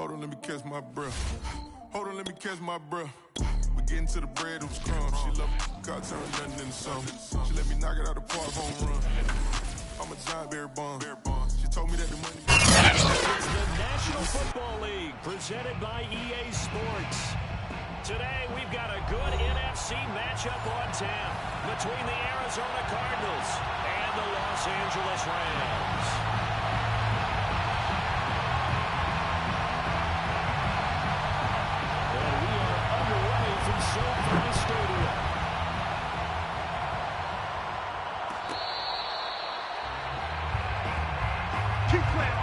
Hold on, let me catch my breath. Hold on, let me catch my breath. We getting to the bread, it was crumbs. She love car, turn nothing into something. She let me knock it out the park, home run. I'm a giant Barry Bonds. She told me that the money... It's the National Football League, presented by EA Sports. Today, we've got a good NFC matchup on tap between the Arizona Cardinals and the Los Angeles Rams. And we are underway from SoFi Stadium. Keep playing.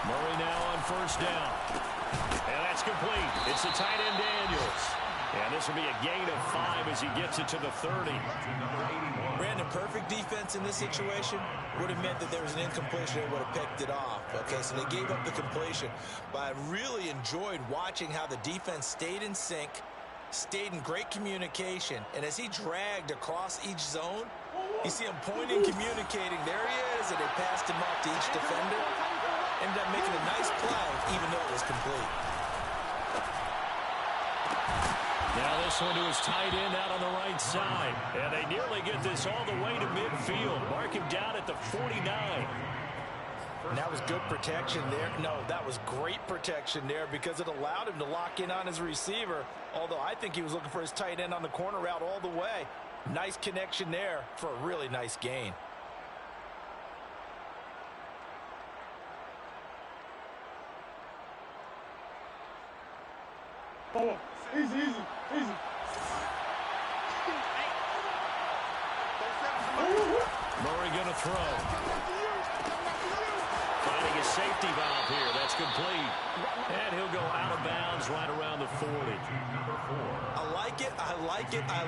Murray now on first down. And that's complete. It's the tight end Daniels. And this will be a gain of 5 as he gets it to the 30. Brandon, perfect defense in this situation would have meant that there was an incompletion. They would have picked it off. Okay, so they gave up the completion. But I really enjoyed watching how the defense stayed in sync, stayed in great communication. And as he dragged across each zone, you see him pointing, communicating. There he is, and they passed him off to each defender. Ended up making a nice play, even though it was complete. Now this one to his tight end out on the right side. And they nearly get this all the way to midfield. Mark him down at the 49. And that was good protection there. No, that was great protection there because it allowed him to lock in on his receiver. Although I think he was looking for his tight end on the corner route all the way. Nice connection there for a really nice gain. Oh, easy. Murray going to throw. Finding a safety valve here. That's complete. And he'll go out of bounds right around the 40. I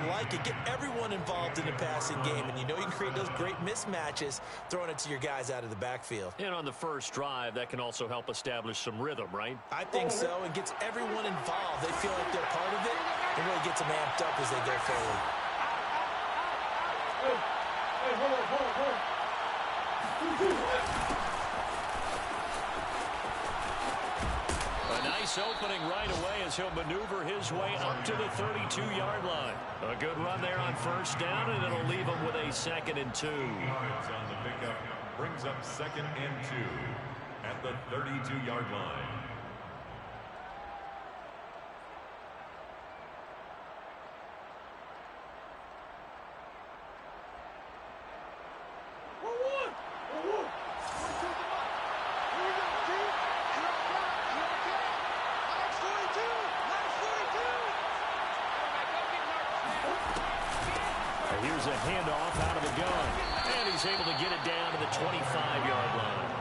like it. Get everyone involved in the passing game. And you know you can create those great mismatches throwing it to your guys out of the backfield. And on the first drive, that can also help establish some rhythm, right? I think so. It gets everyone involved. They feel like they're part of it. It really gets them amped up as they go forward. Hey, hold on. A nice opening right away as he'll maneuver his way up to the 32-yard line. A good run there on first down, and it'll leave him with a 2nd and 2. Yards on the pickup brings up 2nd and 2 at the 32-yard line. Here's a handoff out of the gun. And he's able to get it down to the 25-yard line.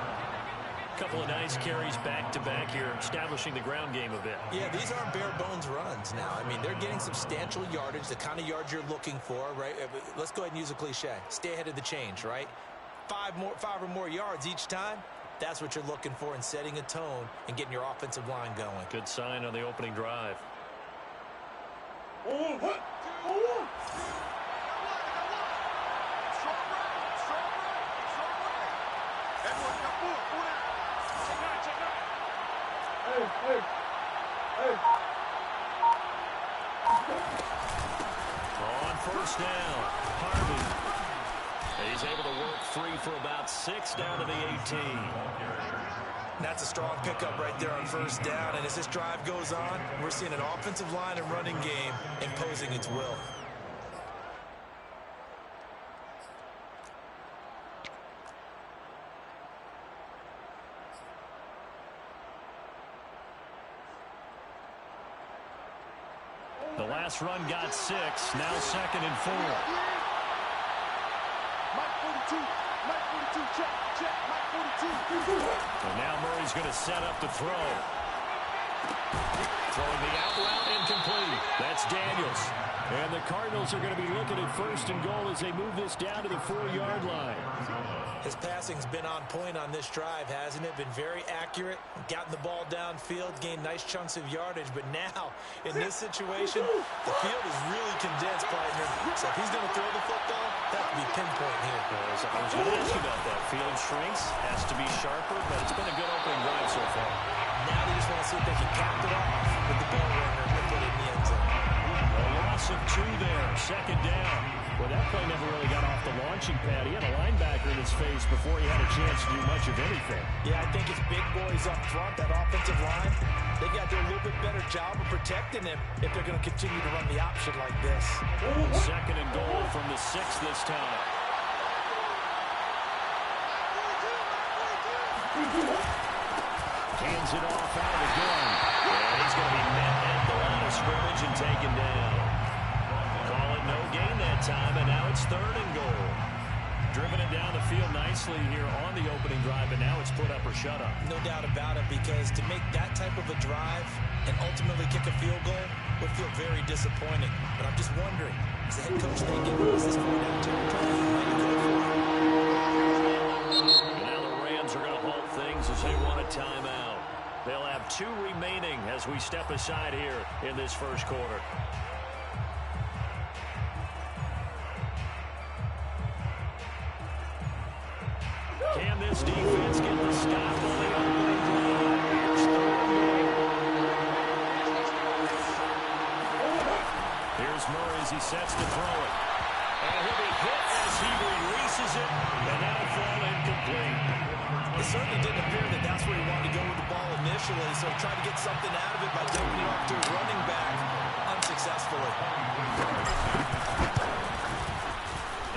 A couple of nice carries back-to-back here, establishing the ground game a bit. Yeah, these aren't bare-bones runs now. I mean, they're getting substantial yardage, the kind of yards you're looking for, right? Let's go ahead and use a cliche. Stay ahead of the change, right? 5 or more yards each time. That's what you're looking for in setting a tone and getting your offensive line going. Good sign on the opening drive. On first down, Harvey. He's able to work free for about 6 down to the 18. That's a strong pickup right there on first down. And as this drive goes on, we're seeing an offensive line and running game imposing its will. The last run got 6. Now 2nd and 4. Mike 42, check, Mike 42. And now Murray's he's going to set up the throw. Throwing the out route incomplete. That's Daniels. And the Cardinals are going to be looking at 1st and goal as they move this down to the 4-yard line. His passing's been on point on this drive, hasn't it? Been very accurate, gotten the ball downfield, gained nice chunks of yardage. But now, in this situation, the field is really condensed, partner. So if he's going to throw the football, that could be pinpoint here. I was going to ask you about that. Field shrinks, has to be sharper, but it's been a good opening drive so far. Now they just want to see if they can cap it off with the ball runner and put it in the end zone. A loss of 2 there, 2nd down. Well, that play never really got off the launching pad. He had a linebacker in his face before he had a chance to do much of anything. Yeah, I think it's big boys up front, that offensive line. They got to do a little bit better job of protecting him if they're going to continue to run the option like this. 2nd and goal from the 6 this time. Hands it off out of the gun. And he's going to be met at the line of scrimmage and taken down. Call it no gain that time, and now it's 3rd and goal. Driven it down the field nicely here on the opening drive, and now it's put up or shut up. No doubt about it, because to make that type of a drive and ultimately kick a field goal would feel very disappointing. But I'm just wondering, is the head coach thinking, is this 4-down territory? Might go for it. And now the Rams are going to halt things as they want a timeout. They'll have 2 remaining as we step aside here in this 1st quarter. Can this defense get the stop on the opening drive? Here's 3rd and goal. Here's Murray as he sets to throw it. And he'll be hit as he releases it, and that'll fall incomplete. It certainly didn't appear that that's where he wanted to go with the ball initially, so tried to get something out of it by taking it off to his running back unsuccessfully.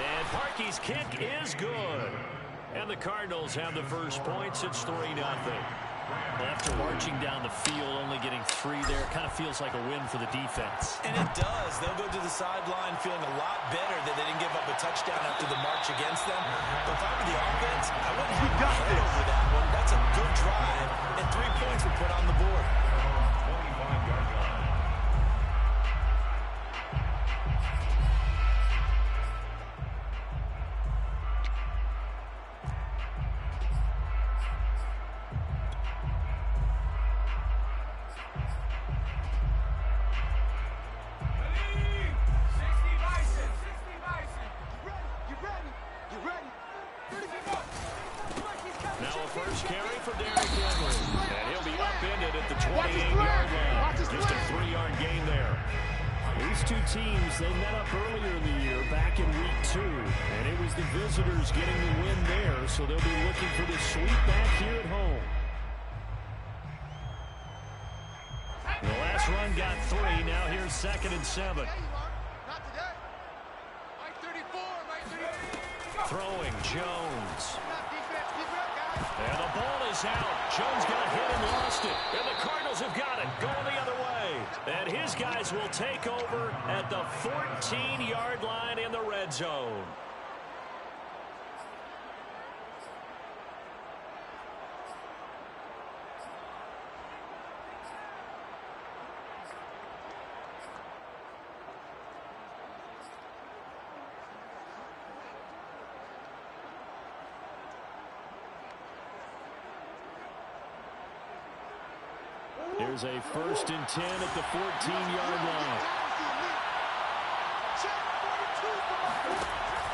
And Parkey's kick is good. And the Cardinals have the first points. It's 3-0. After marching down the field, only getting 3 there, kind of feels like a win for the defense. And it does. They'll go to the sideline feeling a lot better that they didn't give up a touchdown after the march against them. But if I were the offense, I wouldn't have got over that one. That's a good drive, and 3 points were put on the board. 25-yard line. First carry for Derrick Henry. And he'll be upended at the 28-yard line. Just a 3-yard gain there. These 2 teams, they met up earlier in the year, back in week 2. And it was the visitors getting the win there, so they'll be looking for the sweep back here at home. The last run got 3. Now here's 2nd and 7. Throwing Jones. And the ball is out. Jones got hit and lost it. And the Cardinals have got it. Going the other way. And his guys will take over at the 14-yard line in the red zone. Here's a 1st and 10 at the 14-yard line.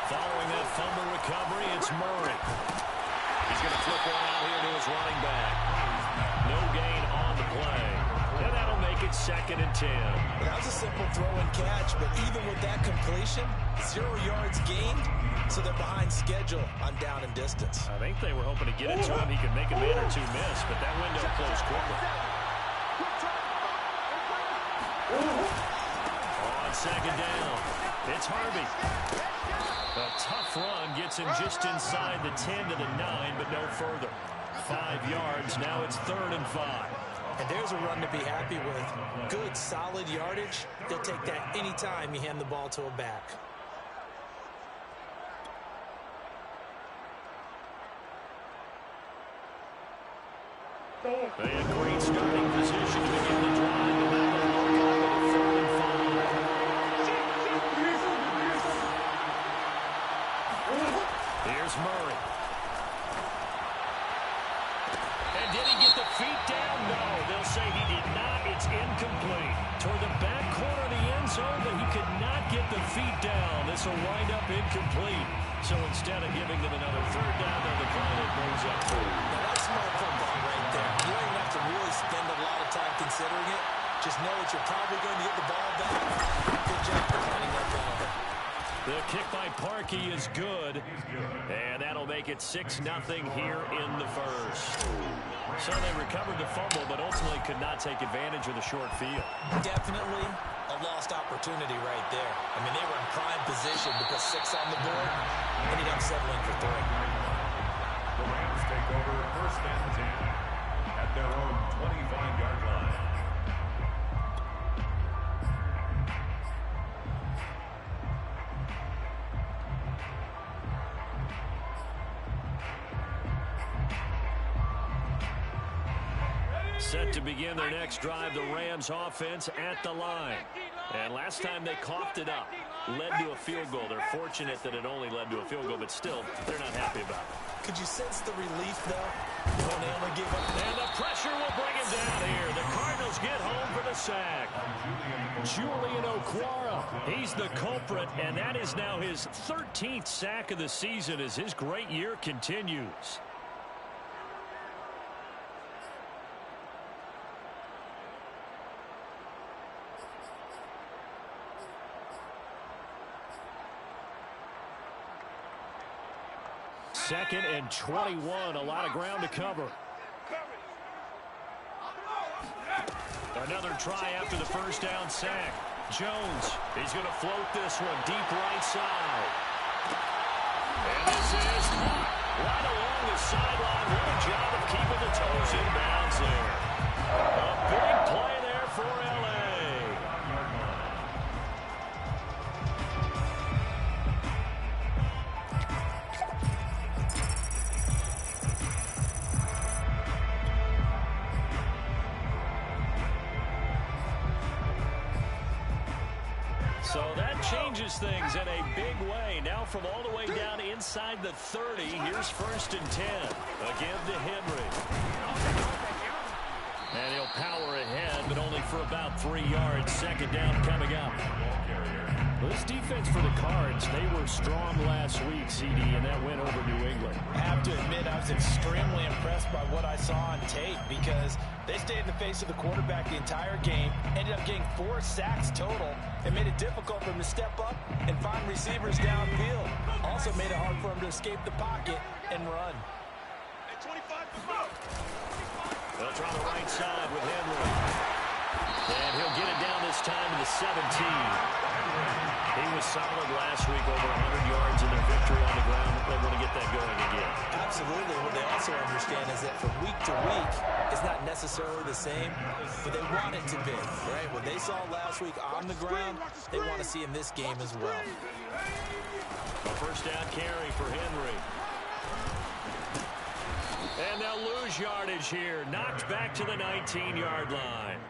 Following that fumble recovery, it's Murray. He's going to flip one out here to his running back. No gain on the play. And that'll make it 2nd and 10. That was a simple throw and catch, but even with that completion, 0 yards gained, so they're behind schedule on down and distance. I think they were hoping to get it to him. He could make a man or 2 miss, but that window closed quickly. On 2nd down, it's Harvey. A tough run gets him just inside the 10 to the 9, but no further. 5 yards, now it's 3rd and 5. And there's a run to be happy with. Good, solid yardage. They'll take that anytime you hand the ball to a back. A great starting position to begin the drive. Here's Murray. And did he get the feet down? No, they'll say he did not. It's incomplete. Toward the back corner of the end zone, but he could not get the feet down. This will wind up incomplete. So instead of giving them another third down, they're the call that brings up third. Now that's smart football right there. You don't even have to really spend a lot of time considering it. Just know that you're probably going to get the ball back. Good job defending that penalty. The kick by Parkey is good, and that'll make it 6-0 here in the first. So they recovered the fumble, but ultimately could not take advantage of the short field. Definitely a lost opportunity right there. I mean, they were in prime position to put 6 on the board, and ended up settling for 3. The Rams take over 1st and 10 at their own 25-yard line. Set to begin their next drive, the Rams offense at the line. And last time they coughed it up, led to a field goal. They're fortunate that it only led to a field goal, but still, they're not happy about it. Could you sense the relief, though, when they only gave up? And the pressure will bring him down here. The Cardinals get home for the sack. Julian Okwara, he's the culprit, and that is now his 13th sack of the season as his great year continues. Second and 21, a lot of ground to cover. Another try after the first down sack. Jones, he's going to float this one deep right side. And this is right along the sideline. What a job of keeping the toes in bounds there. A big play there for L.A. So that changes things in a big way. Now from all the way down inside the 30, here's 1st and 10. Again to Henry. And he'll power ahead, but only for about 3 yards. Second down coming up. This defense for the Cards, they were strong last week, CD, and that went over New England. I have to admit, I was extremely impressed by what I saw on tape because they stayed in the face of the quarterback the entire game, ended up getting 4 sacks total, and made it difficult for him to step up and find receivers downfield. Also made it hard for him to escape the pocket and run. They'll try the right side with Henry. And he'll get it down this time to the 17. He was solid last week, over 100 yards in their victory on the ground. They want to get that going again. Absolutely. What they also understand is that from week to week, it's not necessarily the same, but they want it to be, right? What they saw last week on the ground, they want to see in this game as well. A first down carry for Henry. And they'll lose yardage here. Knocked back to the 19-yard line.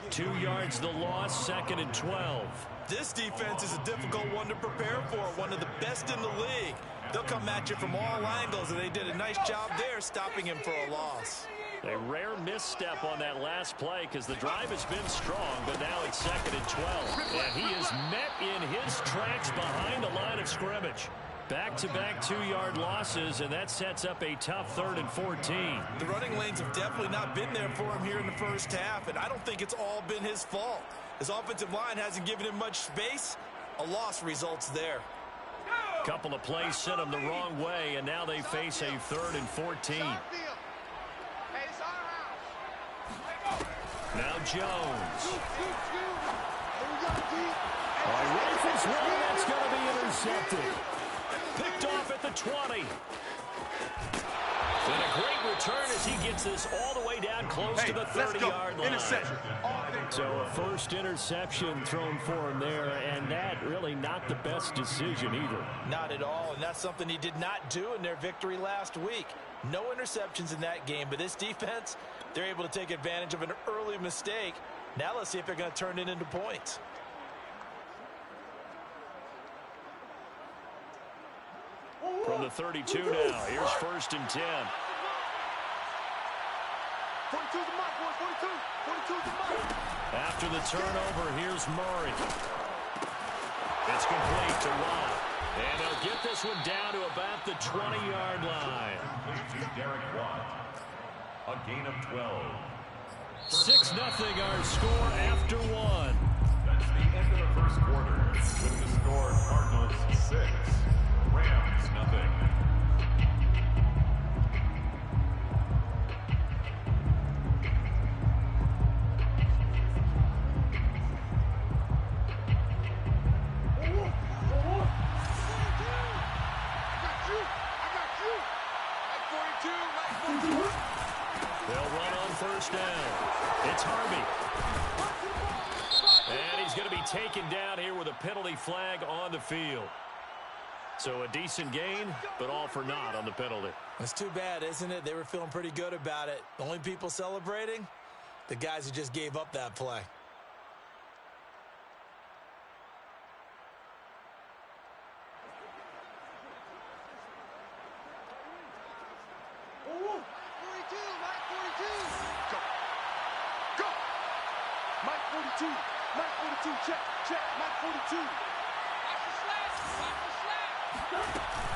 2 yards the loss, 2nd and 12. This defense is a difficult one to prepare for, one of the best in the league. They'll come at you from all angles, and they did a nice job there stopping him for a loss. A rare misstep on that last play because the drive has been strong, but now it's 2nd and 12. And he is met in his tracks behind the line of scrimmage. Back-to-back 2-yard losses, and that sets up a tough 3rd and 14. The running lanes have definitely not been there for him here in the first half, and I don't think it's all been his fault. His offensive line hasn't given him much space. A loss results there. Couple of plays sent him the wrong way, and now they face a 3rd and 14. Now Jones. Rifles one, that's going to be intercepted. Picked off at the 20. And a great return as he gets this all the way down close to the 30-yard line. Interception. So a first interception thrown for him there, and that really not the best decision either. Not at all, and that's something he did not do in their victory last week. No interceptions in that game, but this defense, They're able to take advantage of an early mistake. Now let's see if they're going to turn it into points. From the 32 now, here's 1st and 10. 42's the mark, boys. 42. 42's the mark. After the turnover, here's Murray. It's complete to Watt. And they'll get this one down to about the 20-yard line. Derrick Watt. A gain of 12. 6-0 our score after 1. That's the end of the first quarter. With the score, Cardinals 6, Rams nothing. They'll run on 1st down. It's Harvey. And he's going to be taken down here with a penalty flag on the field. So a decent gain, but all for naught on the penalty. It's too bad, isn't it? They were feeling pretty good about it. The only people celebrating? The guys who just gave up that play.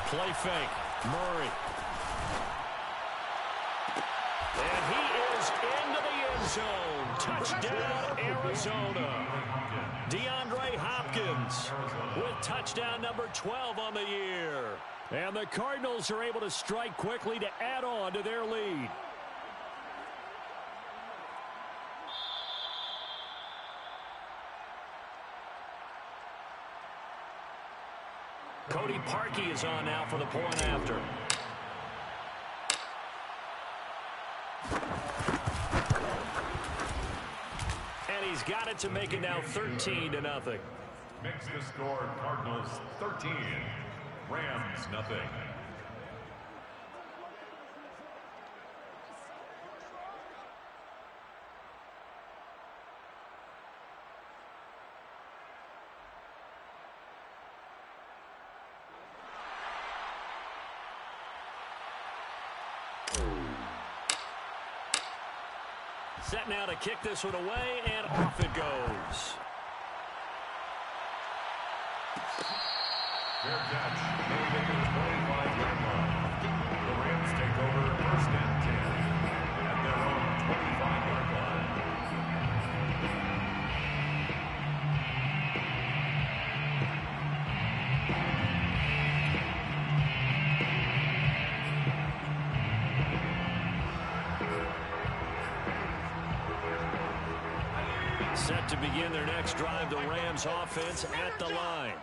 Play fake. Murray. And he is into the end zone. Touchdown, Arizona. DeAndre Hopkins with touchdown number 12 on the year. And the Cardinals are able to strike quickly to add on to their lead. Cody Parkey is on now for the point after. And he's got it to make it now 13-0. Makes the score, Cardinals 13, Rams nothing. Set now to kick this one away, and off it goes. Fair catch. They make it 25-yard line. The Rams take over 1st and 10 at their own 25-yard line. Set to begin their next drive, the Rams offense at the line.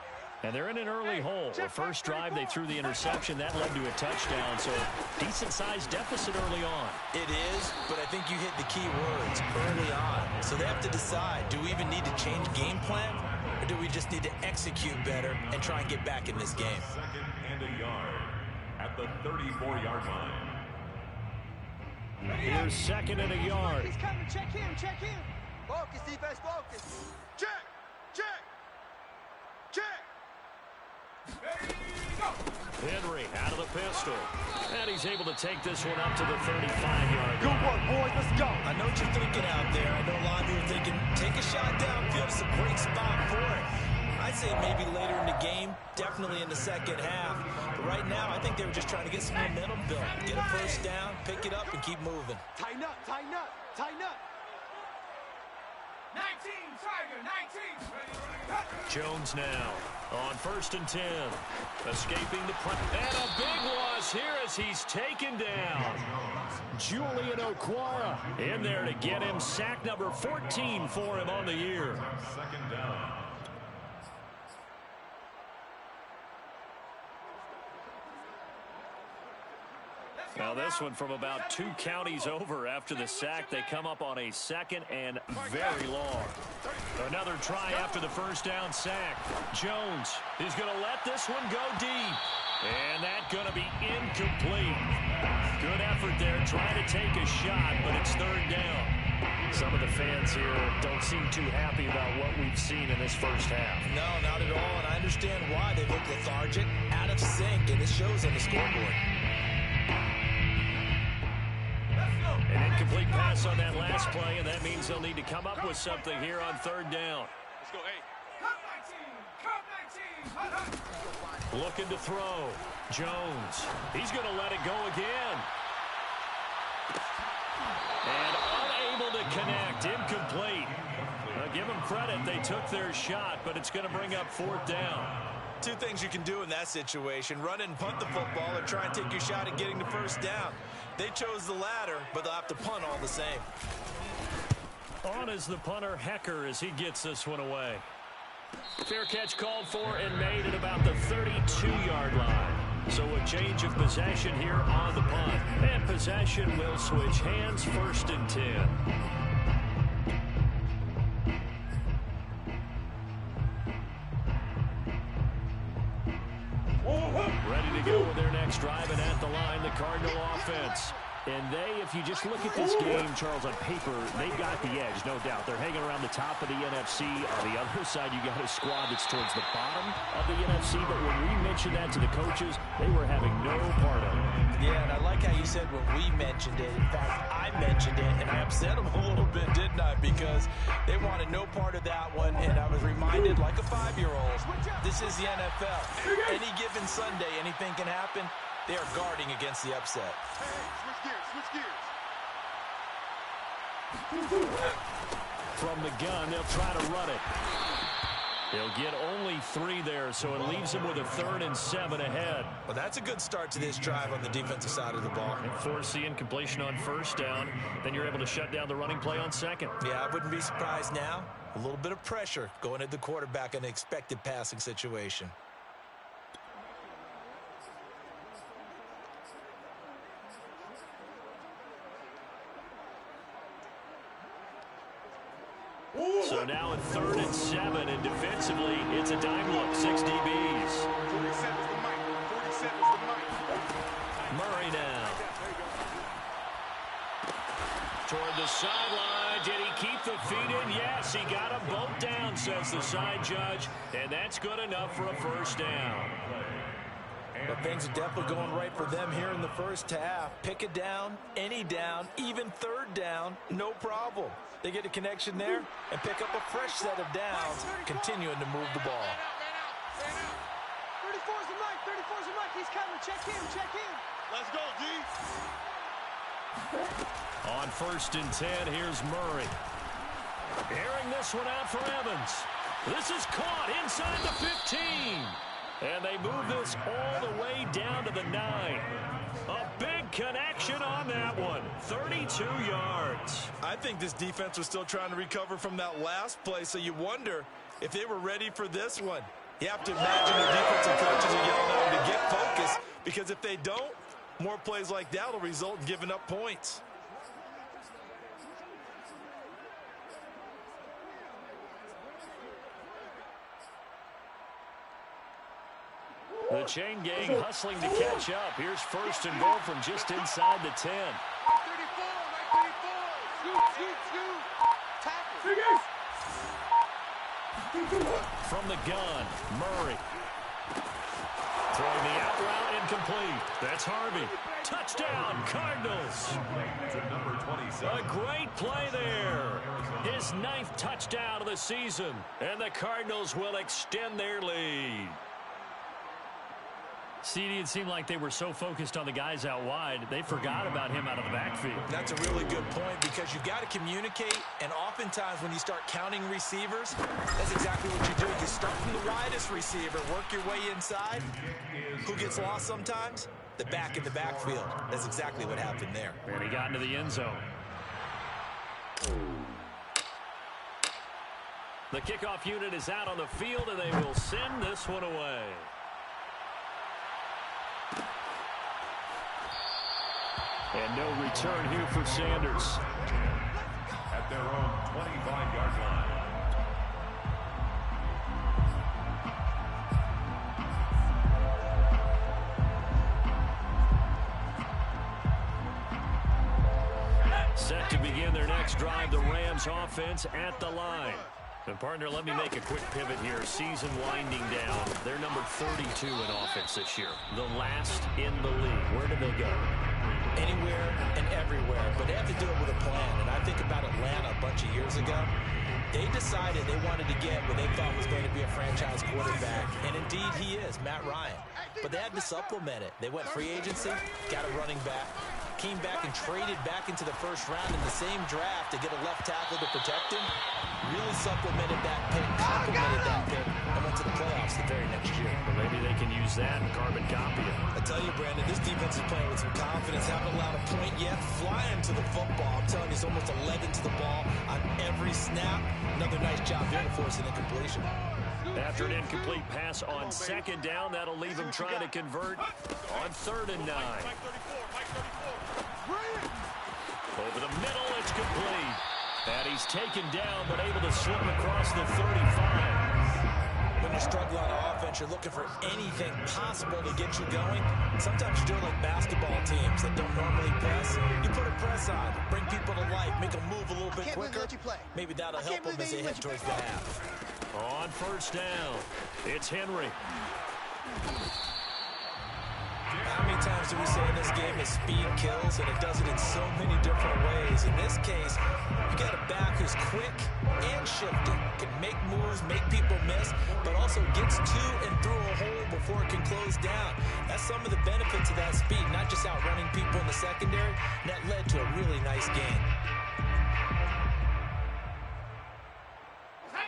And they're in an early hole. The first drive, they threw the interception. That led to a touchdown, so decent-sized deficit early on. It is, but I think you hit the key words, early on. So they have to decide, do we even need to change game plan, or do we just need to execute better and try and get back in this game? 2nd and a yard at the 34-yard line. Here's 2nd and a yard. He's coming. Check him. Focus, defense, focus. Check. Henry out of the pistol. And he's able to take this one up to the 35-yard line. Good work, boys. Let's go. I know what you're thinking out there. I know a lot of you are thinking, take a shot downfield. It's a great spot for it. I'd say maybe later in the game, definitely in the second half. But right now, I think they were just trying to get some momentum built. Get a first down, pick it up, and keep moving. Tighten up. 19, Tiger, 19. Jones now on 1st and 10. Escaping the punt. And a big loss here as he's taken down. Julian Okwara in there to get him sack number 14 for him on the year. 2nd down. Now this one from about 2 counties over after the sack. They come up on a 2nd and very long. Another try after the first down sack. Jones is going to let this one go deep. And that's going to be incomplete. Good effort there trying to take a shot, but it's 3rd down. Some of the fans here don't seem too happy about what we've seen in this first half. No, not at all, and I understand why. They look lethargic, out of sync, and it shows on the scoreboard. An incomplete pass on that last play, and that means they'll need to come up with something here on third down. Let's go, hey. Looking to throw. Jones. He's going to let it go again. And unable to connect. Incomplete. Now, give them credit. They took their shot, but it's going to bring up fourth down. Two things you can do in that situation. Run and punt the football or try and take your shot at getting the first down. They chose the latter, but they'll have to punt all the same. On is the punter, Hecker, as he gets this one away. Fair catch called for and made at about the 32-yard line. So a change of possession here on the punt. And possession will switch hands, 1st and 10. Ready to go with their next drive, and at the line, the Cardinal offense. And they, if you just look at this game, Charles, on paper, they've got the edge, no doubt. They're hanging around the top of the NFC. On the other side, you got a squad that's towards the bottom of the NFC. But when we mentioned that to the coaches, they were having no part of it. Yeah, and I like how you said when we mentioned it. In fact, I mentioned it, and I upset them a little bit, didn't I? Because they wanted no part of that one, and I was reminded, like a 5-year-old, this is the NFL. Any given Sunday, anything can happen. They are guarding against the upset. Hey, switch gears. From the gun, they'll try to run it. They'll get only 3 there, so it leaves them with a 3rd and 7 ahead. Well, that's a good start to this drive on the defensive side of the ball. And force the incompletion on 1st down. Then you're able to shut down the running play on 2nd. Yeah, I wouldn't be surprised now. A little bit of pressure going at the quarterback in an expected passing situation. So now at 3rd and 7, and defensively, it's a dime look, 6 DBs. 47's the mic. 47's the mic. Murray now. Toward the sideline. Did he keep the feet in? Yes, he got them both down, says the side judge. And that's good enough for a 1st down. But things are definitely going right for them here in the first half. Pick it down, any down, even 3rd down, no problem. They get a connection there and pick up a fresh set of downs, continuing to move the ball. 34's the mic. 34's the mic. He's coming. Check in. Check in. Let's go, D. On 1st and 10, here's Murray. Airing this one out for Evans. This is caught inside the 15. And they move this all the way down to the 9. A big connection on that one. 32 yards. I think this defense was still trying to recover from that last play, so you wonder if they were ready for this one. You have to imagine the defensive coaches are yelling at them to get focused, because if they don't, more plays like that will result in giving up points. The chain gang hustling to catch up. Here's 1st and goal from just inside the 10. 34, right 34. Scoot. Tackle. From the gun, Murray. Throwing the out route, incomplete. That's Harvey. Touchdown, Cardinals. To number 27. A great play there. His 9th touchdown of the season. And the Cardinals will extend their lead. CD, it seemed like they were so focused on the guys out wide, they forgot about him out of the backfield. That's a really good point, because you got to communicate, and oftentimes when you start counting receivers, that's exactly what you do. You start from the widest receiver, work your way inside. Who gets lost sometimes? The back in the backfield. That's exactly what happened there. And he got into the end zone. The kickoff unit is out on the field, and they will send this one away. And no return here for Sanders. At their own 25-yard line. Set to be begin their next drive. The Rams offense at the line. And, partner, let me make a quick pivot here. Season winding down. They're number 32 in offense this year. The last in the league. Where do they go? Anywhere and everywhere. But they have to do it with a plan. And I think about Atlanta a bunch of years ago. They decided they wanted to get what they thought was going to be a franchise quarterback. And indeed he is, Matt Ryan. But they had to supplement it. They went free agency, got a running back, came back and traded back into the first round in the same draft to get a left tackle to protect him. Really supplemented that pick, complemented that pick, and went to the playoffs the very next year. Well, maybe they can use that and carbon copy it. I tell you, Brandon, this defense is playing with some confidence. Haven't allowed a point yet. Flying to the football. I'm telling you, it's almost 11 to the ball on every snap. Another nice job there to force an incompletion. After an incomplete pass on second down, that'll leave him trying to convert on 3rd and 9. Over the middle, it's complete. And he's taken down, but able to slip across the 35. When you're struggling on offense, you're looking for anything possible to get you going. Sometimes you do it like basketball teams that don't normally press. You put a press on, bring people to life, make them move a little bit quicker. Maybe that'll help them as they head towards the half. On 1st down, it's Henry. How many times do we say in this game that speed kills, and it does it in so many different ways? In this case, you got a back who's quick and shifting, can make moves, make people miss, but also gets to and through a hole before it can close down. That's some of the benefits of that speed, not just outrunning people in the secondary, and that led to a really nice game.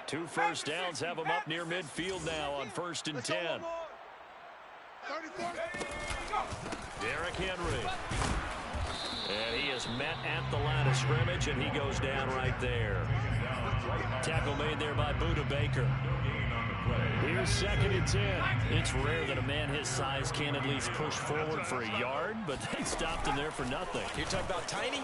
2 first downs have him up near midfield now on 1st and 10. Derrick Henry. And he is met at the line of scrimmage, and he goes down right there. Tackle made there by Buda Baker. Here's 2nd and 10. It's rare that a man his size can at least push forward for a yard, but they stopped him there for nothing. You're talking about tiny?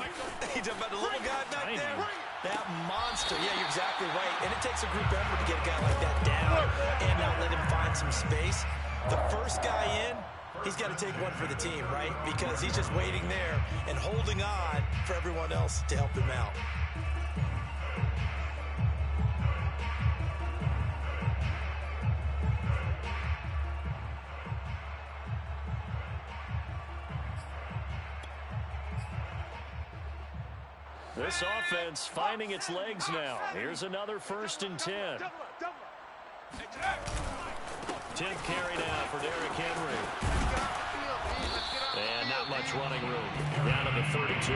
You're talking about the little guy back there? That monster. Yeah, you're exactly right. And it takes a group effort to get a guy like that down and not let him find some space. The first guy in, he's got to take one for the team, right? Because he's just waiting there and holding on for everyone else to help him out. This offense finding its legs now. Here's another 1st and 10. 10th carry now for Derrick Henry. And not much running room. Down to the 32.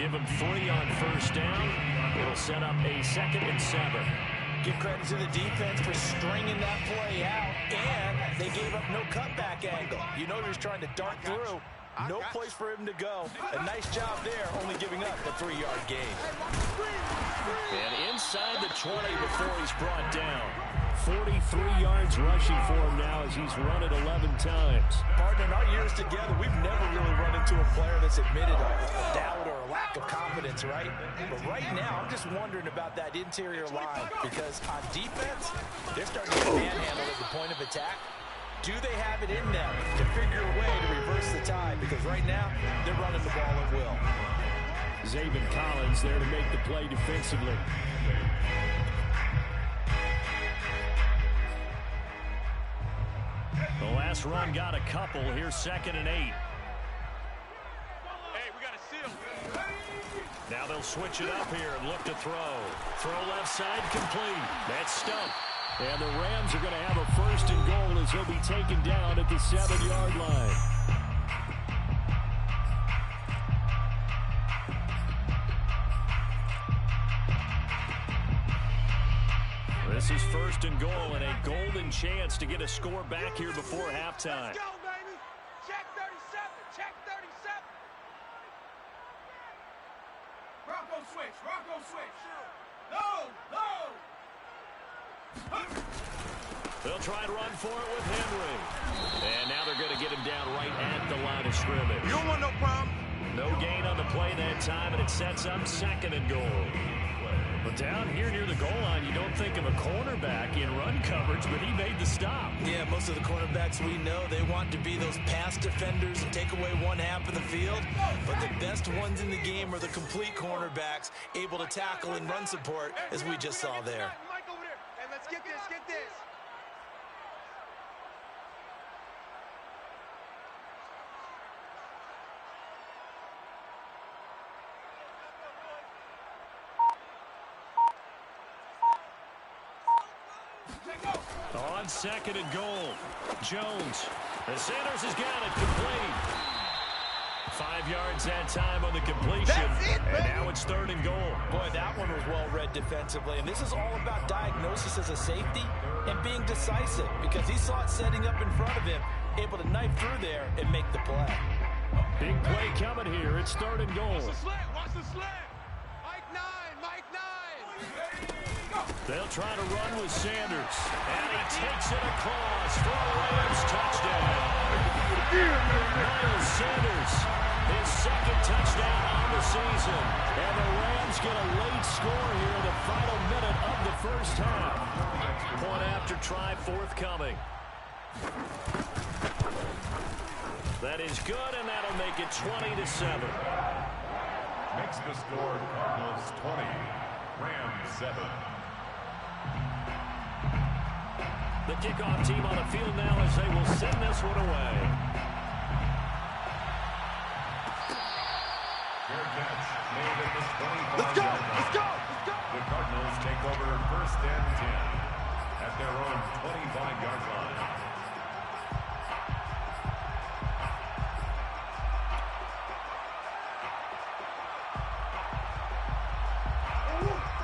Give him 3 on 1st down. It'll set up a 2nd and 7. Give credit to the defense for stringing that play out. And they gave up no cutback angle. You know he was trying to dart through. No place for him to go. A nice job there, only giving up a 3-yard gain. And inside the 20 before he's brought down. 43 yards rushing for him now as he's run it 11 times. Partner, in our years together, we've never really run into a player that's admitted a doubt or a lack of confidence, right? But right now, I'm just wondering about that interior line because on defense, they're starting to manhandle at the point of attack. Do they have it in them to figure a way to reverse the tide? Because right now, they're running the ball at will. Zaven Collins there to make the play defensively. The last run got a couple. Here's 2nd and 8. Hey, we got a seal. Now they'll switch it up here and look to throw. Throw left side complete. That's stumped. And the Rams are going to have a 1st and goal as he'll be taken down at the 7-yard line. This is 1st and goal and a golden chance to get a score back here before halftime. Let's go, baby. Check 37. Check 37. Bronco switch. Bronco switch. No. They'll try and run for it with Henry. And now they're going to get him down right at the line of scrimmage. You don't want no problem. No gain on the play that time, and it sets up 2nd and goal. But down here near the goal line, you don't think of a cornerback in run coverage, but he made the stop. Yeah, most of the cornerbacks we know, they want to be those pass defenders and take away one half of the field. But the best ones in the game are the complete cornerbacks, able to tackle and run support, as we just saw there. Mike over there. And let's get this, get this. On second and goal, Jones. And Sanders has got it complete. 5 yards that time on the completion. That's it, and baby. now it's third and goal. Boy, that one was well read defensively. And this is all about diagnosis as a safety and being decisive, because he saw it setting up in front of him, able to knife through there and make the play. Big play coming here. It's third and goal. Watch the slant, watch the slant. Mike 9, Mike 9. They'll try to run with Sanders. And he takes it across for a Rams touchdown. Miles Sanders, his second touchdown on the season. And the Rams get a late score here in the final minute of the first half. Point after try forthcoming. That is good, and that'll make it 20-7. Makes the score Cardinals 20, Rams 7. The kickoff team on the field now as they will send this one away. Fair catch made at the 25-yard Let's go, line. let's go, let's go. The Cardinals take over first and 10 at their own 25-yard line.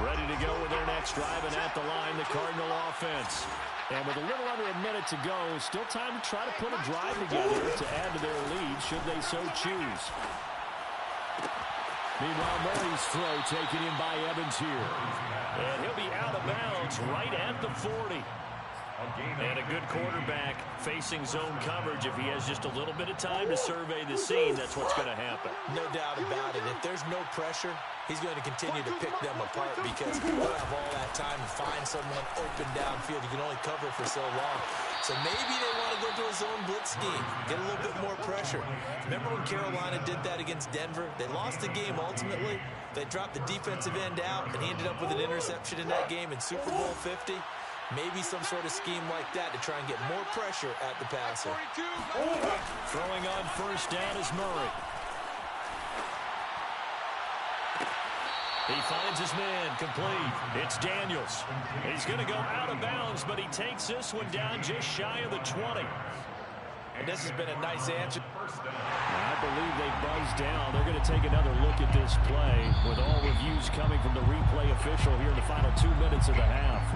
Ready to go with their next drive, and at the line, the Cardinal offense. And with a little under a minute to go, still time to try to put a drive together to add to their lead, should they so choose. Meanwhile, Murray's throw taken in by Evans here. And he'll be out of bounds right at the 40. And a good quarterback facing zone coverage. If he has just a little bit of time to survey the scene, that's what's going to happen. No doubt about it. If there's no pressure, he's going to continue to pick them apart, because he'll have all that time to find someone open downfield. You can only cover for so long. So maybe they want to go to a zone blitz scheme, get a little bit more pressure. Remember when Carolina did that against Denver? They lost the game ultimately. They dropped the defensive end out, and he ended up with an interception in that game in Super Bowl 50. Maybe some sort of scheme like that to try and get more pressure at the passer. Throwing on first down is Murray. He finds his man complete. It's Daniels. He's going to go out of bounds, but he takes this one down just shy of the 20. And this has been a nice answer. I believe they buzzed down. They're going to take another look at this play with all reviews coming from the replay official here in the final 2 minutes of the half.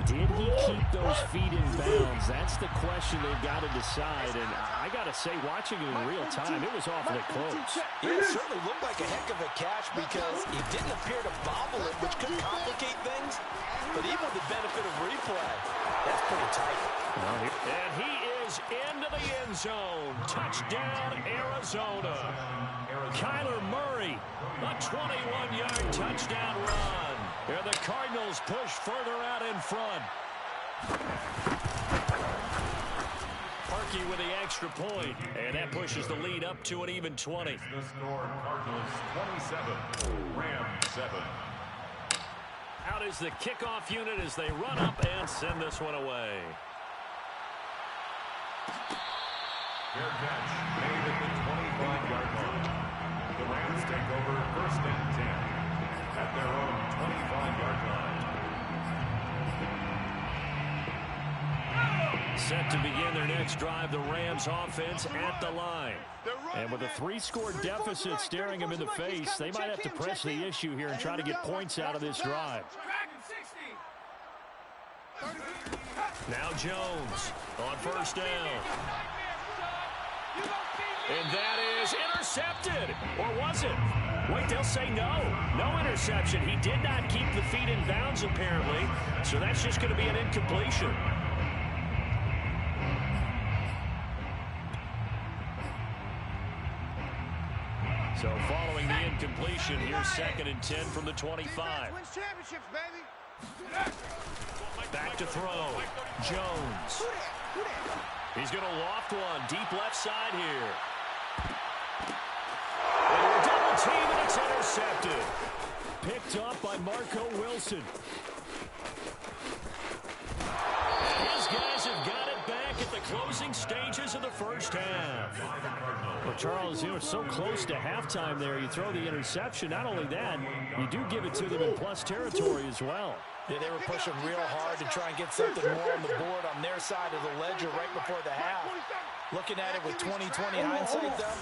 Did he keep those feet in bounds? That's the question they've got to decide. And I got to say, watching it in real time, it was awfully close. Yeah, it certainly looked like a heck of a catch, because he didn't appear to bobble it, which could complicate things. But even with the benefit of replay, that's pretty tight. And he is into the end zone. Touchdown, Arizona. Kyler Murray, a 21-yard touchdown run. And the Cardinals push further out in front. Parkey with the extra point, and that pushes the lead up to an even 20. The score Cardinals 27, Rams 7. Out is the kickoff unit as they run up and send this one away. Fair catch made at the 25-yard line. The Rams take over first and 10 at their own 25-yard line. Set to begin their next drive, the Rams offense at the line. And with a 3-score deficit staring them in the face, they might have to press the issue here and try to get points out of this drive. Now Jones on first down. And that is intercepted. Or was it? Wait, they'll say no. No interception. He did not keep the feet in bounds, apparently. So that's just going to be an incompletion. So following the incompletion, here's 2nd and 10 from the 25. Wins championships, baby. Back to throw. Jones. He's going to loft one. Deep left side here. And a double team, and it's intercepted. Picked up by Marco Wilson. And his guys have got it back at the closing stages of the first half. Well, Charles, you were so close to halftime there. You throw the interception. Not only that, you do give it to them in plus territory as well. Yeah, they were pushing real hard to try and get something more on the board on their side of the ledger right before the half. Looking at it with 20/20 hindsight, though,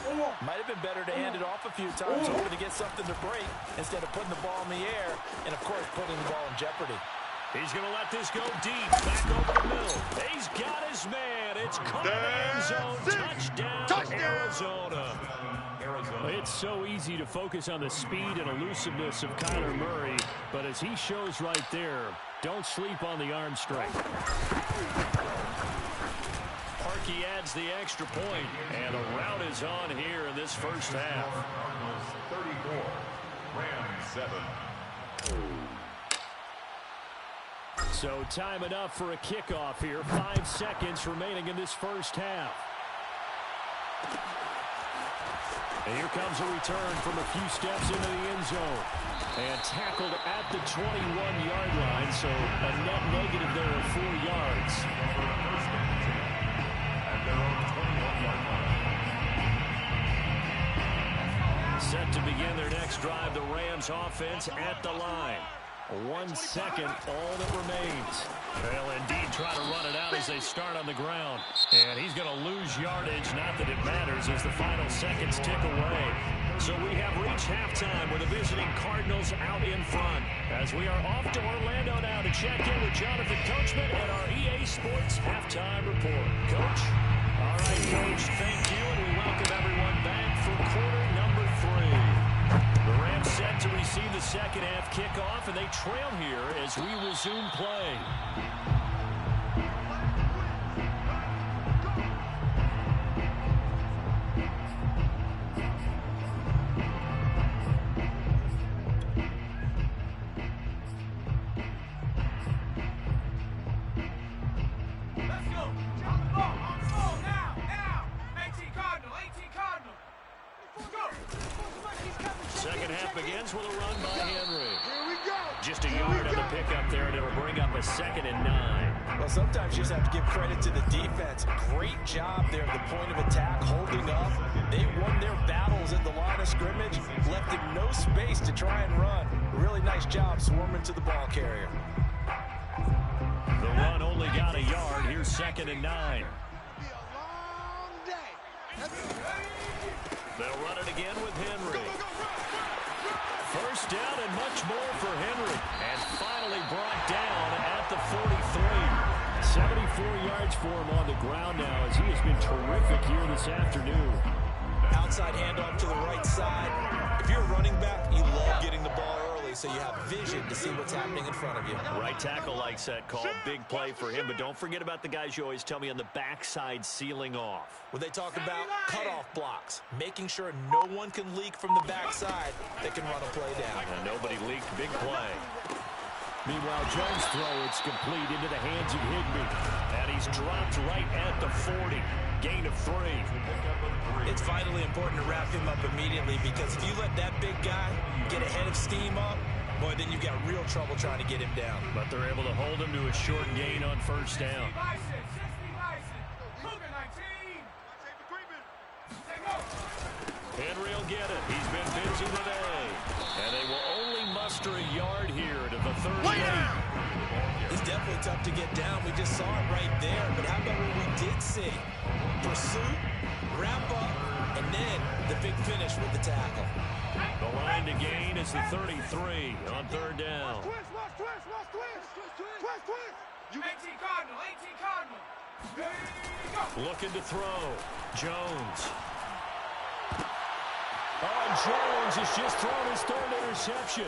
might have been better to hand it off a few times, hoping to get something to break instead of putting the ball in the air and, of course, putting the ball in jeopardy. He's going to let this go deep. Back over the middle. He's got his man. It's caught in the end zone. Touchdown, Arizona. It's so easy to focus on the speed and elusiveness of Kyler Murray, but as he shows right there, don't sleep on the arm strength. Parkey adds the extra point, and a rout is on here in this first half. 34, Rams 7. So time enough for a kickoff here. 5 seconds remaining in this first half. And here comes a return from a few steps into the end zone. And tackled at the 21-yard line, so a net negative there of 4 yards. At their own 21-yard line. Set to begin their next drive, the Rams offense at the line. 1 second, all that remains. They'll indeed try to run it out as they start on the ground. And he's going to lose yardage, not that it matters, as the final seconds tick away. So we have reached halftime with the visiting Cardinals out in front. As we are off to Orlando now to check in with Jonathan Coachman and our EA Sports Halftime Report. Coach? All right, Coach, thank you, and we welcome everyone back for quarter number 3. The Rams set to receive the second half kickoff, and they trail here as we resume play. Let's go. Drop the ball. On the ball now. 18 Cardinal. 18 Cardinal. Go. Second half begins with a run by Henry. Here we go. Just a yard on the pickup there, and it'll bring up a 2nd and 9. Well, sometimes you just have to give credit to the defense. Great job there at the point of attack, holding up. They won their battles at the line of scrimmage, left him no space to try and run. Really nice job swarming to the ball carrier. The run only got a yard. Here's 2nd and 9. Be a long day. They'll run it again with Henry. First down and much more for Henry. And finally brought down at the 43. 74 yards for him on the ground now as he has been terrific here this afternoon. Outside handoff to the right side. If you're a running back, you love getting the ball early so you have vision to see what's happening in front of you. Right tackle likes that call. Big play for him, but don't forget about the guys you always tell me on the backside sealing off. When they talk about cutoff blocks, making sure no one can leak from the backside that can run a play down. And nobody leaked. Big play. Meanwhile, Jones' throw, it's complete into the hands of Higbee. And he's dropped right at the 40. Gain of 3. It's vitally important to wrap him up immediately because if you let that big guy get a head of steam up, boy, then you've got real trouble trying to get him down. But they're able to hold him to a short gain on first down. Henry will get it. He's been busy today. And they will only muster a yard here to the 38. It's definitely tough to get down. We just saw it right there. But how about what we did see? Pursuit, wrap up, and then the big finish with the tackle. The line to gain is the 33 on 3rd down. Twist. You 18 Cardinal. 18 Cardinal. There you go. Looking to throw. Jones. Oh, and Jones has just thrown his third interception.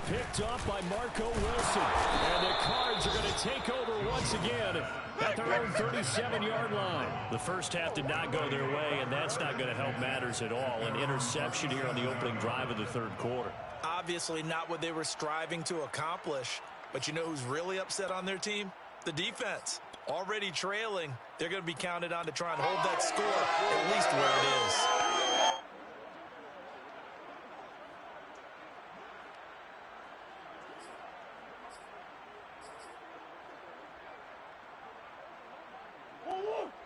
Picked up by Marco Wilson. And the Cards are going to take over once again at their own 37-yard line. The first half did not go their way, and that's not going to help matters at all. An interception here on the opening drive of the third quarter. Obviously not what they were striving to accomplish. But you know who's really upset on their team? The defense. Already trailing, they're going to be counted on to try and hold that score at least where it is.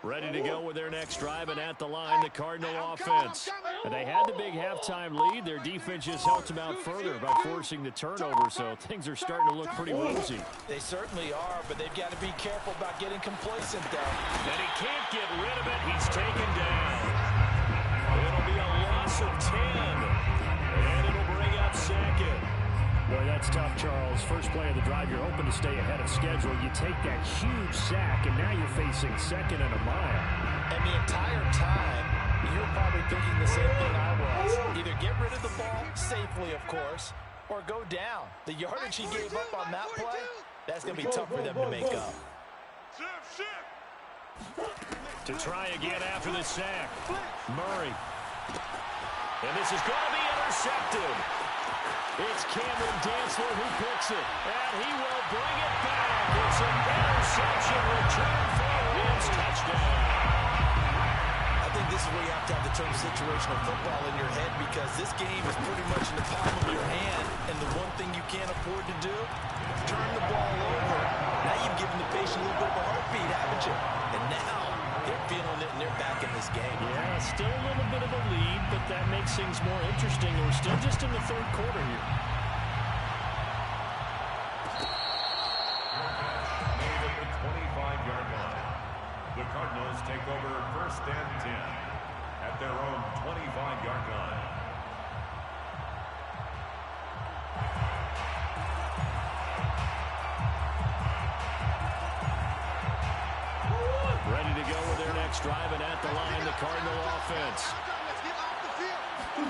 Ready to go with their next drive, and at the line, the Cardinal offense. And they had the big halftime lead. Their defense just helped them out further by forcing the turnover, so things are starting to look pretty rosy. They certainly are, but they've got to be careful about getting complacent, though. And he can't get rid of it. He's taken down. It'll be a loss of 10, and it'll bring up second. Boy, that's tough, Charles. First play of the drive, you're hoping to stay ahead of schedule. You take that huge sack, and now you're facing second and a mile. And the entire time, you're probably thinking the same thing I was. Either get rid of the ball, safely, of course, or go down. The yardage he gave up on that play, that's going to be tough for them to make up. To try again after the sack, Murray. And this is going to be intercepted. It's Cameron Dantzler who picks it, and he will bring it back. It's an interception return for a Rams touchdown. I think this is where you have to have the term situational football in your head, because this game is pretty much in the palm of your hand, and the one thing you can't afford to do, turn the ball over. Now you've given the patient a little bit of a heartbeat, haven't you? And now they're feeling it, and they're back in this game. Yeah, still a little bit of a lead, but that makes things more interesting. We're still just in the third quarter here. Made at the 25-yard line. The Cardinals take over first and 10 at their own 25-yard line. Ready to go with their next drive, and at the line, the Cardinal offense. And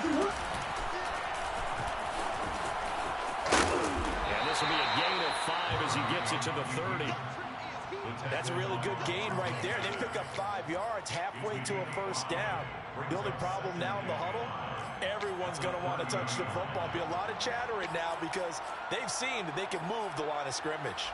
this will be a gain of 5 as he gets it to the 30. That's a really good gain right there. They pick up 5 yards halfway to a first down. The only problem now in the huddle, everyone's going to want to touch the football. Be a lot of chattering now because they've seen that they can move the line of scrimmage.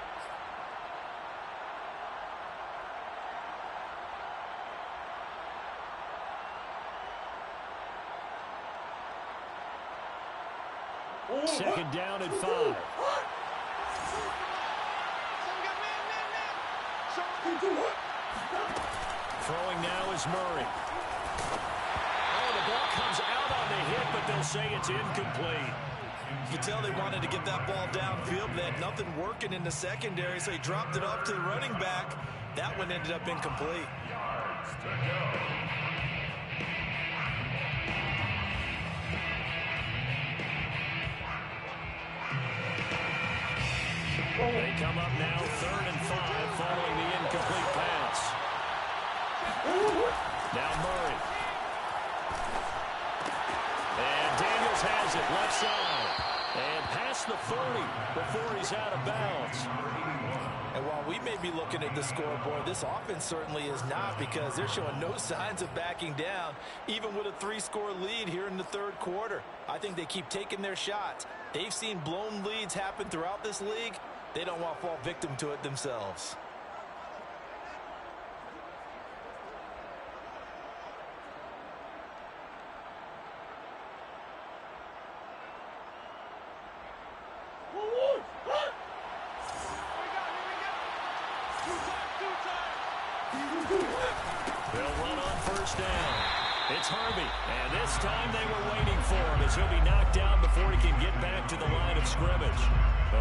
Second down and 5. Throwing now is Murray. Oh, the ball comes out on the hit, but they'll say it's incomplete. You can tell they wanted to get that ball downfield. They had nothing working in the secondary, so he dropped it off to the running back. That one ended up incomplete. Yards to go. They come up now, 3rd and 5, following the incomplete pass. Now Murray. And Daniels has it, left side. And past the 30 before he's out of bounds. And while we may be looking at the scoreboard, this offense certainly is not, because they're showing no signs of backing down, even with a 3-score lead here in the third quarter. I think they keep taking their shots. They've seen blown leads happen throughout this league. They don't want to fall victim to it themselves. They'll run on first down. It's Harvey, and this time they were waiting for him, as he'll be knocked down before he can get back to the line of scrimmage.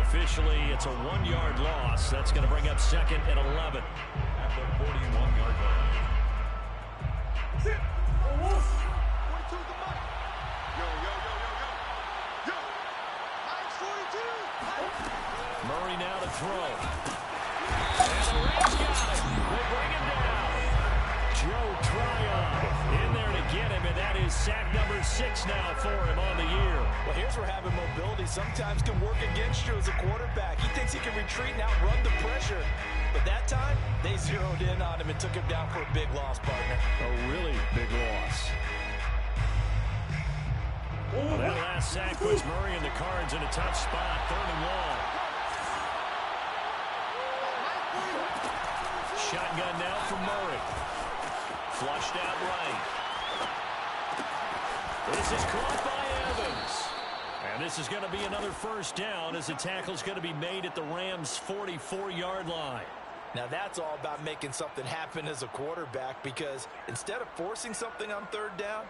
Officially, it's a 1-yard loss. That's going to bring up second and 11. At the 41-yard line. Murray now to throw. And the Rams got it. They bring him down. Joe Tryon in there to get him, and that is sack number 6 now for him on the year. Well, here's where having mobility sometimes can work against you as a quarterback. He thinks he can retreat and outrun the pressure. But that time, they zeroed in on him and took him down for a big loss, partner. A really big loss. Well, that last sack puts Murray and the Cards in a tough spot. 3rd and long. Shotgun now for Murray. Flushed out right. This is caught by Evans. And this is going to be another first down as the tackle's going to be made at the Rams' 44-yard line. Now that's all about making something happen as a quarterback, because instead of forcing something on 3rd down,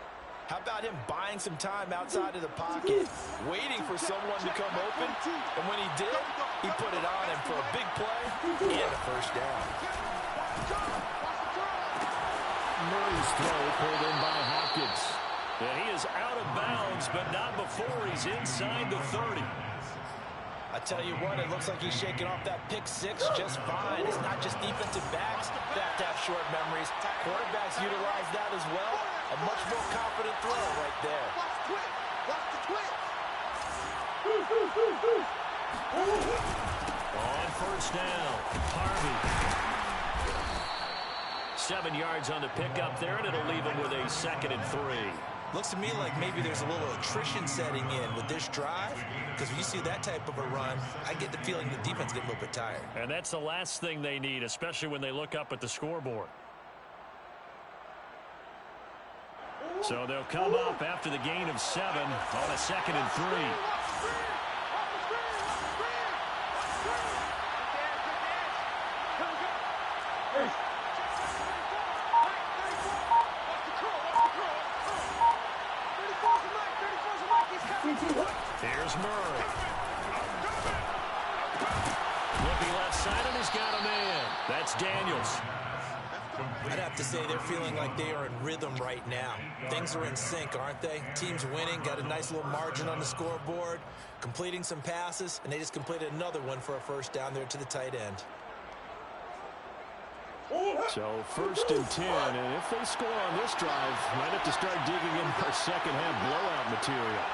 how about him buying some time outside of the pocket, waiting for someone to come open, and when he did, he put it on him for a big play and a first down. Murray's throw pulled in by Hopkins. And he is out of bounds, but not before he's inside the 30. I tell you what, it looks like he's shaking off that pick 6 just fine. It's not just defensive backs that have short memories. Quarterbacks utilize that as well. A much more confident throw right there. On first down, Harvey. 7 yards on the pickup there, and it'll leave him with a 2nd and 3. Looks to me like maybe there's a little attrition setting in with this drive, because when you see that type of a run, I get the feeling the defense get a little bit tired. And that's the last thing they need, especially when they look up at the scoreboard. So they'll come up after the gain of 7 on a 2nd and 3. Here's Murray. Looking left side, and he's got a man. That's Daniels. I'd have to say they're feeling like they are in rhythm right now. Things are in sync, aren't they? Team's winning, got a nice little margin on the scoreboard, completing some passes, and they just completed another one for a first down there to the tight end. So 1st and 10, and if they score on this drive, might have to start digging in our second-half blowout material.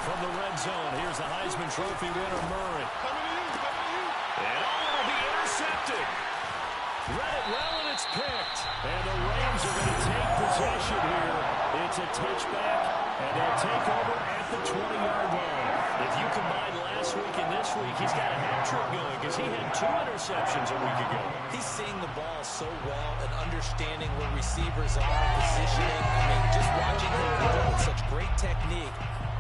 From the red zone, here's the Heisman Trophy winner, Murray. And it'll be intercepted. Read it well, and it's picked. And the Rams are going to take possession here. It's a touchback, and they'll take over at the 20-yard line. If you combine last week and this week, he's got a hat trick going because he had 2 interceptions a week ago. He's seeing the ball so well and understanding where receivers are, positioning. I mean, just watching him develop such great technique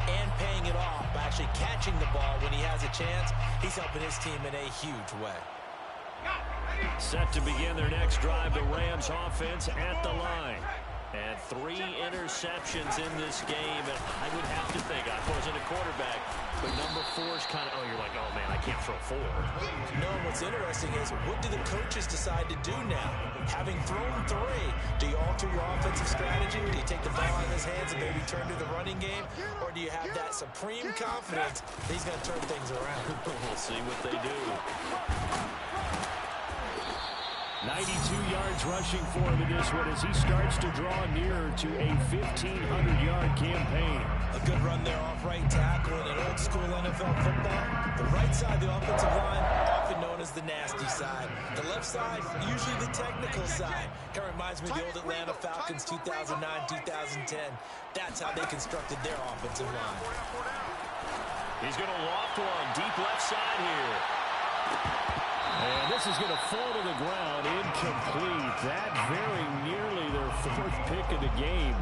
and paying it off by actually catching the ball when he has a chance, he's helping his team in a huge way. Set to begin their next drive, the Rams offense at the line. And 3 interceptions in this game, and I would have to think, I wasn't a quarterback, but number 4 is kind of, you're like, oh man, I can't throw 4. No, what's interesting is, what do the coaches decide to do now? Having thrown 3, do you alter your offensive strategy? Do you take the ball out of his hands and maybe turn to the running game? Or do you have that supreme confidence that he's going to turn things around? We'll see what they do. 92 yards rushing for him in this one as he starts to draw nearer to a 1,500-yard campaign. A good run there off right tackle in an old-school NFL football. The right side of the offensive line, often known as the nasty side. The left side, usually the technical side. Kind of reminds me of the old Atlanta Falcons 2009-2010. That's how they constructed their offensive line. He's going to loft one deep left side here. And this is going to fall to the ground, incomplete. That very nearly their 4th pick of the game.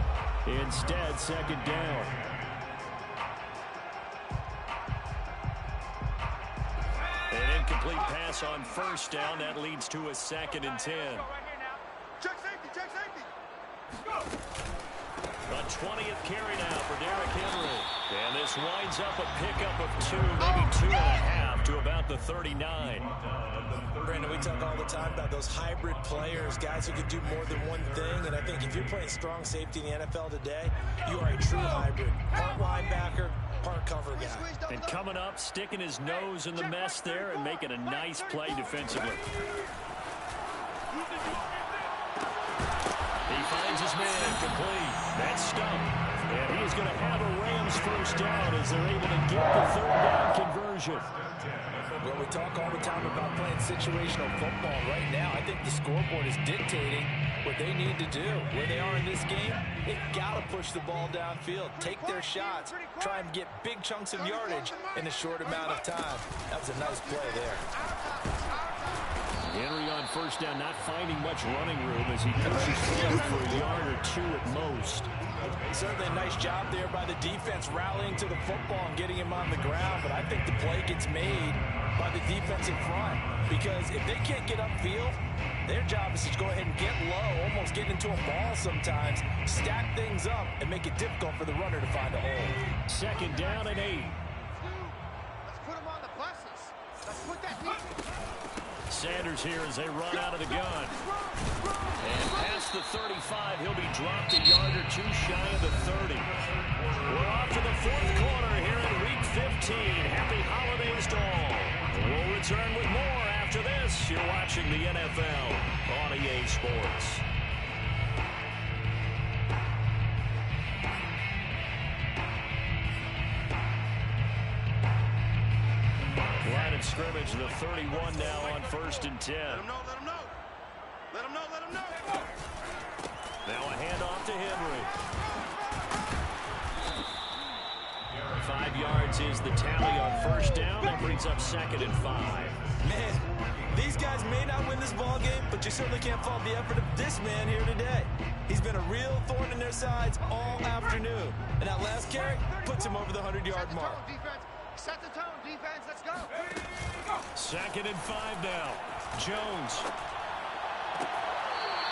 Instead, 2nd down. An incomplete pass on 1st down. That leads to a 2nd and 10. Check safety. A 20th carry now for Derrick Henry. And this winds up a pickup of 2, maybe 2.5 to about the 39. Brandon, we talk all the time about those hybrid players, guys who can do more than one thing. And I think if you're playing strong safety in the NFL today, you are a true hybrid. Part linebacker, part cover guy. And coming up, sticking his nose in the mess there and making a nice play defensively. He finds his man complete. That's stumped. And he is going to have a Rams first down as they're able to get the third down conversion. Well, we talk all the time about playing situational football. Right now, I think the scoreboard is dictating what they need to do. Where they are in this game, they've got to push the ball downfield, take their shots, try and get big chunks of yardage in a short amount of time. That was a nice play there. Henry on first down, not finding much running room as he pushes forward for a yard or two at most. Certainly a nice job there by the defense rallying to the football and getting him on the ground, but I think the play gets made by the defensive front because if they can't get upfield, their job is to go ahead and get low, almost get into a ball sometimes, stack things up, and make it difficult for the runner to find a hole. Second down and 8. Let's put them on the buses. Let's put that Sanders here as they run out of the gun. And past the 35, he'll be dropped a yard or two shy of the 30. We're off to the fourth quarter here in Week 15. Happy holidays to all. We'll return with more after this. You're watching the NFL on EA Sports. Line of scrimmage, the 31 now on 1st and 10. Let him know, let him know. Let him know, let him know. Now a handoff to Henry. 5 yards is the tally on first down. That brings up 2nd and 5. Man, these guys may not win this ball game, but you certainly can't fault the effort of this man here today. He's been a real thorn in their sides all afternoon. And that last carry puts him over the 100-yard mark. Set the tone, defense. Let's go. 2nd and 5 now. Jones.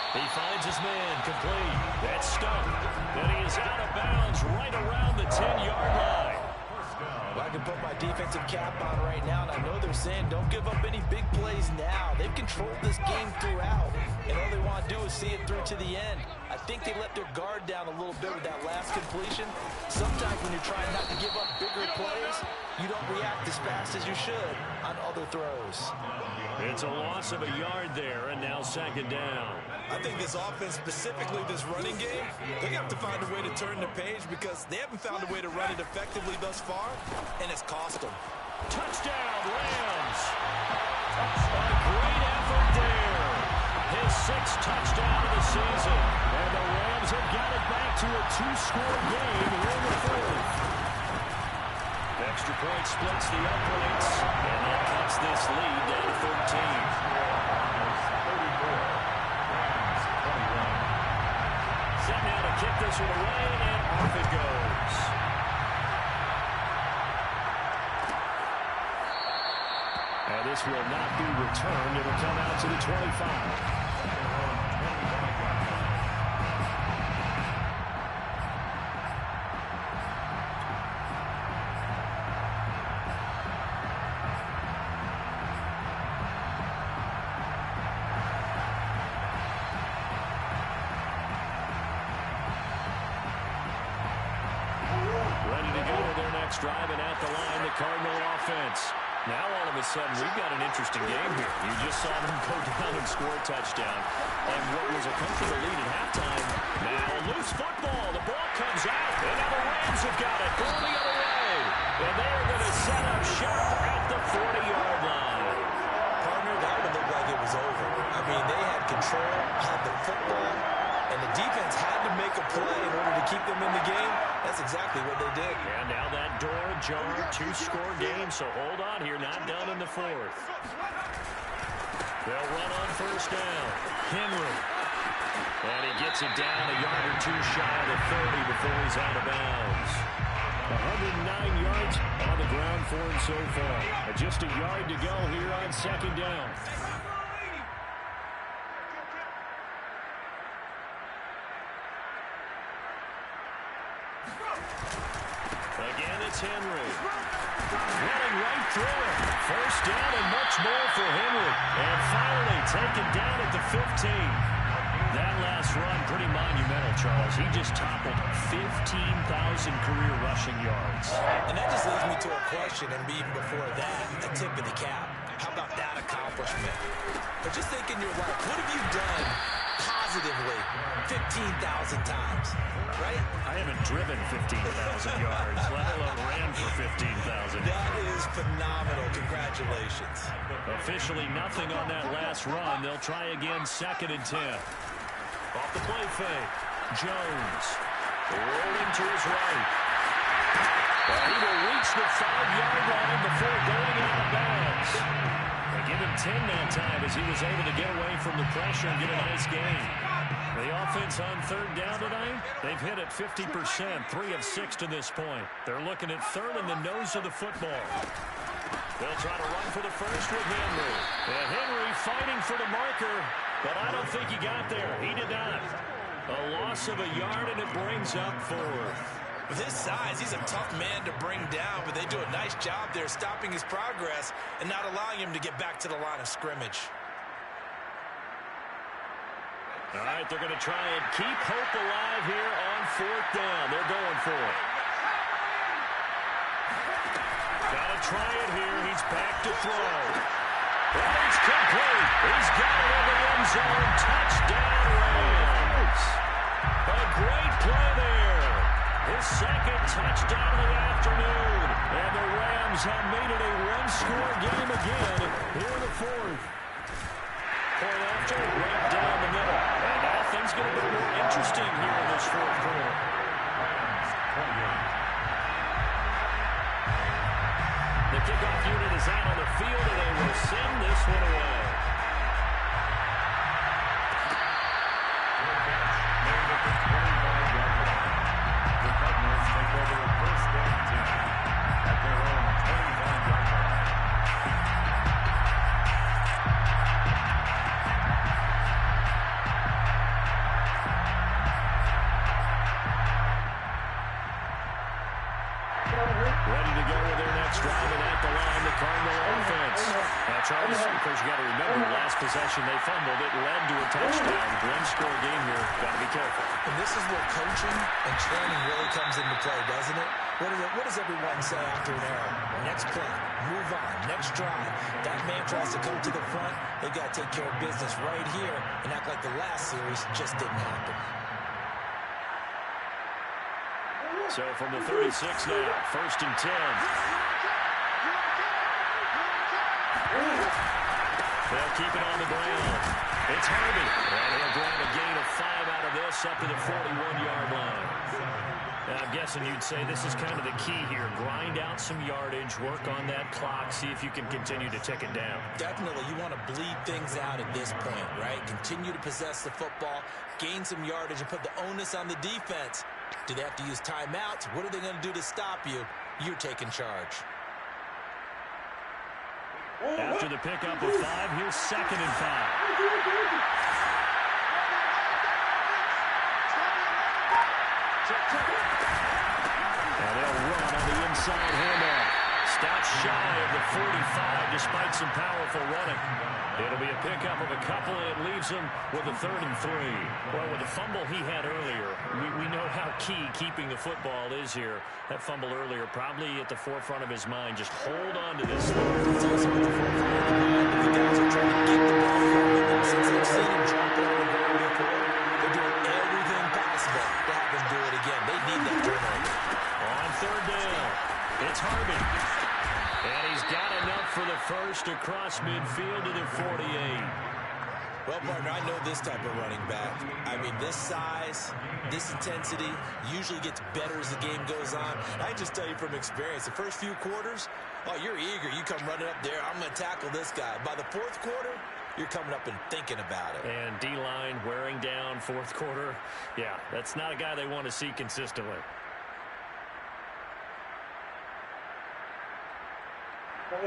He finds his man complete. That's stumped. And he is out of bounds right around the 10-yard line. Well, I can put my defensive cap on right now, and I know they're saying don't give up any big plays now. They've controlled this game throughout, and all they want to do is see it through to the end. I think they let their guard down a little bit with that last completion. Sometimes when you're trying not to give up bigger plays, you don't react as fast as you should on other throws. It's a loss of a yard there, and now 2nd down. I think this offense, specifically this running game, they're going to have to find a way to turn the page because they haven't found a way to run it effectively thus far, and it's cost them. Touchdown, Rams. A great effort there. His 6th touchdown of the season. And the Rams have got it back to a 2-score game here in the 4th. Extra point splits the uprights, and that cuts this lead down to 13. Set now to kick this one away, and off it goes. And this will not be returned. It'll come out to the 25. Drive and at the line, the Cardinal offense. Now all of a sudden we've got an interesting game here. You just saw them go down and score a touchdown. And what was a comfortable lead at halftime, now a loose football. The ball comes out, and now the Rams have got it. Going the other way. And they are going to set up shop at the 40-yard line. Partner, that would look like it was over. I mean, they had control, had the football, and the defense had to make a play in order to keep them in the game. That's exactly what they did. And now that door ajar, 2-score game, so hold on here, not done in the 4th. They'll run on first down. Henry. And he gets it down a yard or two shy of the 30 before he's out of bounds. 109 yards on the ground for him so far. Just a yard to go here on 2nd down. Again, it's Henry. Running right through it. First down and much more for Henry. And finally taken down at the 15. That last run, pretty monumental, Charles. He just toppled 15,000 career rushing yards. And that just leads me to a question, and even before that, a tip of the cap. How about that accomplishment? But just think in your life, what have you done positively 15,000 times, right? I haven't driven 15,000 yards, let alone ran for 15,000. That is phenomenal. Congratulations. Officially nothing on that last run. They'll try again, 2nd and 10. Off the play fake. Jones rolling to his right. He will reach the 5-yard line before going out of bounds. They give him 10 that time as he was able to get away from the pressure and get a nice gain. The offense on 3rd down tonight, they've hit it 50%, 3 of 6 to this point. They're looking at 3rd in the nose of the football. They'll try to run for the first with Henry. And Henry fighting for the marker, but I don't think he got there. He did not. A loss of a yard, and it brings up 4th. With his size, he's a tough man to bring down, but they do a nice job there stopping his progress and not allowing him to get back to the line of scrimmage. All right, they're going to try and keep hope alive here on 4th down. They're going for it. Got to try it here. He's back to throw. And it's complete. He's got it in the end zone. Touchdown, Rams. A great play there. His 2nd touchdown of the afternoon. And the Rams have made it a one-score game again here in the 4th. Point after, right down the middle. And now things get a bit more interesting here in this 4th quarter. The kickoff unit is out on the field, and they will send this one away. Ready to go with their next drive, and at the line, the Cardinal offense. Now, Charles, of course, you got to remember, last possession they fumbled. It led to a touchdown. One-score game here. Got to be careful. And this is where coaching and training really comes into play, doesn't it? What does everyone say after an error? Next play, move on, next drive. That man tries to come to the front. They've got to take care of business right here and act like the last series just didn't happen. So from the 36 now, 1st and 10. They'll keep it on the ground. It's Harvey. And he'll grab a gain of 5 out of this up to the 41-yard line. Now, I'm guessing you'd say this is kind of the key here. Grind out some yardage, work on that clock, see if you can continue to tick it down. Definitely. You want to bleed things out at this point, right? Continue to possess the football, gain some yardage, and put the onus on the defense. Do they have to use timeouts? What are they going to do to stop you? You're taking charge. After the pickup of 5, here's 2nd and 5. And they'll run on the inside handoff. Stops shy of the 45 despite some powerful running. It'll be a pickup of a couple, and it leaves him with a 3rd and 3. Well, with the fumble he had earlier, we know how key keeping the football is here. That fumble earlier probably at the forefront of his mind. Just hold on to this thing. It's also at the forefront of the mind. The guys are trying to get the ball from him. Since they've seen him drop it on the ground before, they're doing everything possible to have him do it again. They need that turnover. On 3rd down, it's Harvey. And he's got enough for the first across midfield to the 48. Well, partner, I know this type of running back. I mean, this size, this intensity usually gets better as the game goes on. I can just tell you from experience, the first few quarters, oh, you're eager. You come running up there, I'm going to tackle this guy. By the 4th quarter, you're coming up and thinking about it. And D-line wearing down 4th quarter. Yeah, that's not a guy they want to see consistently.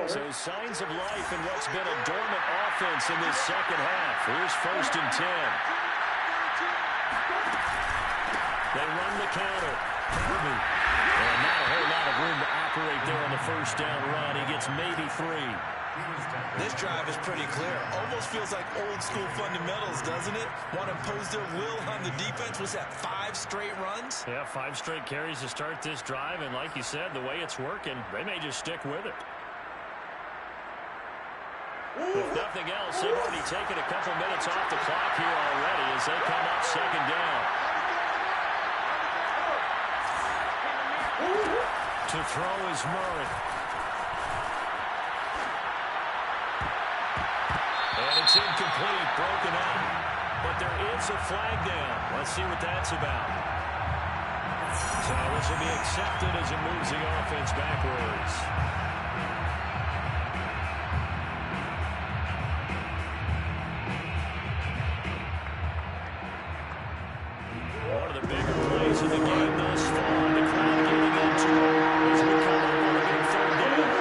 So signs of life in what's been a dormant offense in this 2nd half. Here's 1st and 10. They run the counter. Harvey. And not a whole lot of room to operate there on the 1st down run. He gets maybe 3. This drive is pretty clear. Almost feels like old school fundamentals, doesn't it? Want to impose their will on the defense. Was that 5 straight runs? Yeah, 5 straight carries to start this drive. And like you said, the way it's working, they may just stick with it. If nothing else, they've already taken a couple minutes off the clock here already as they come up second down. To throw is Murray. And it's incomplete, broken up. But there is a flag down. Let's see what that's about. So this will be accepted as it moves the offense backwards. One of the bigger plays of the game thus far. The crowd getting into it as we come up on a big third down.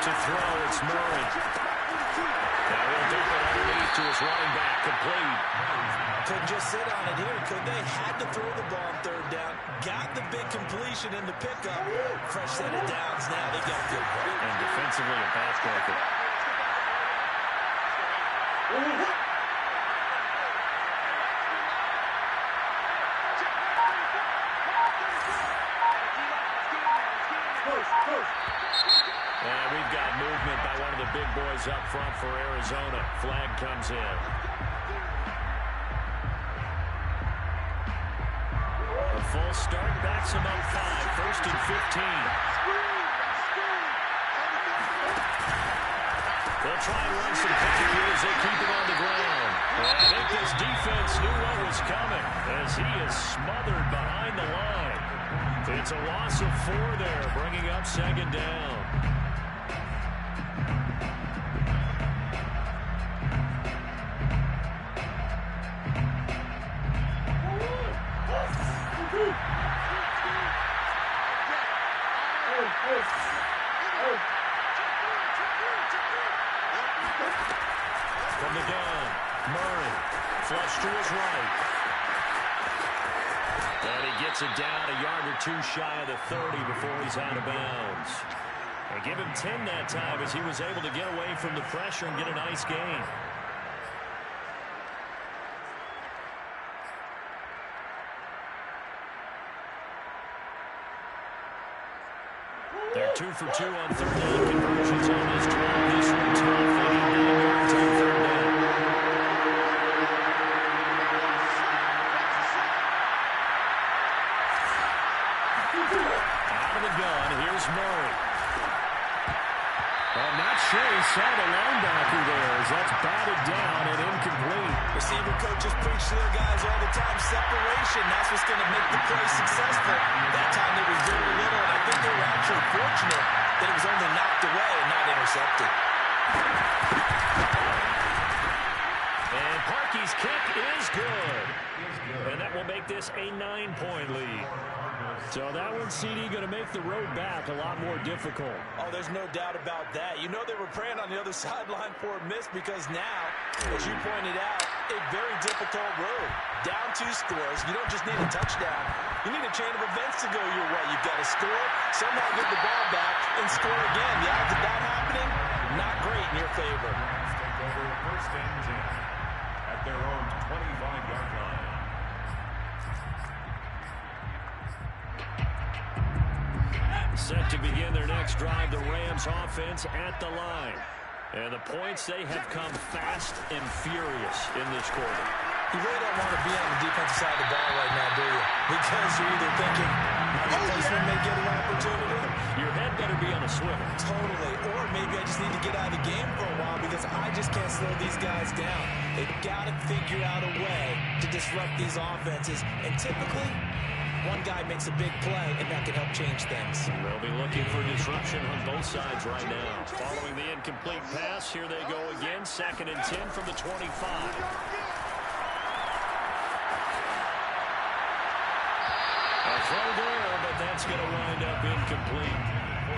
To throw, it's Murray. Now he'll dump it underneath to his running back, complete. Couldn't just sit on it here, could they? Had to throw the ball on third down. Got the big completion in the pickup. Fresh set of downs now. They got to feel great. And defensively a backbreaker. And we've got movement by one of the big boys up front for Arizona. Flag comes in. A full start backs him up 5. First and 15. They'll try and run some cover here as they keep it on the ground. Well, I think this defense knew what was coming as he is smothered behind the line. It's a loss of 4 there, bringing up second down. From the gun, Murray, flush to his right. And he gets it down a yard or 2 shy of the 30 before he's out of bounds. And give him 10 that time as he was able to get away from the pressure and get a nice gain. They're 2 for 2 on third down conversions on this drive. This one tough. 89 yards on third down. Out of the gun, here's Murray. I'm not sure he saw the linebacker there as that's batted down and incomplete. Receiver coaches preach to their guys all the time. Separation, that's what's going to make the play successful. That time there was very little, and I think they were actually fortunate that it was only knocked away and not intercepted. And Parkey's kick is good. And that will make this a 9-point lead. So that one, CD, going to make the road back a lot more difficult. Oh, there's no doubt about that. You know they were praying on the other sideline for a miss because now, as you pointed out, a very difficult road. Down 2 scores. You don't just need a touchdown. You need a chain of events to go your way. You've got to score, somehow get the ball back, and score again. The odds of that happening, not great in your favor. Take over first and 10 at their own 25-yard line. Set to begin their next drive, the Rams offense at the line. And the points, they have come fast and furious in this quarter. You really don't want to be on the defensive side of the ball right now, do you? Because you're either thinking, my replacement may get an opportunity. Your head better be on a swivel. Totally. Or maybe I just need to get out of the game for a while because I just can't slow these guys down. They've got to figure out a way to disrupt these offenses. And typically, one guy makes a big play, and that can help change things. They'll be looking for disruption on both sides right now. Following the incomplete pass, here they go again. 2nd and 10 from the 25. A throw there, but that's going to wind up incomplete.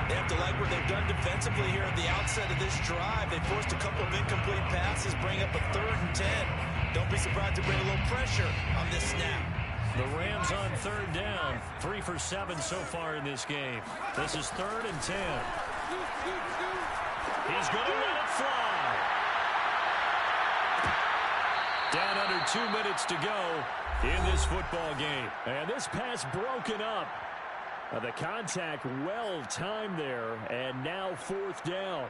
They have to like what they've done defensively here at the outset of this drive. They forced a couple of incomplete passes, bring up a 3rd and 10. Don't be surprised to bring a little pressure on this snap. The Rams on third down. 3 for 7 so far in this game. This is 3rd and 10. He's going to let it fly. Down under 2 minutes to go in this football game. And this pass broken up. The contact well timed there. And now 4th down.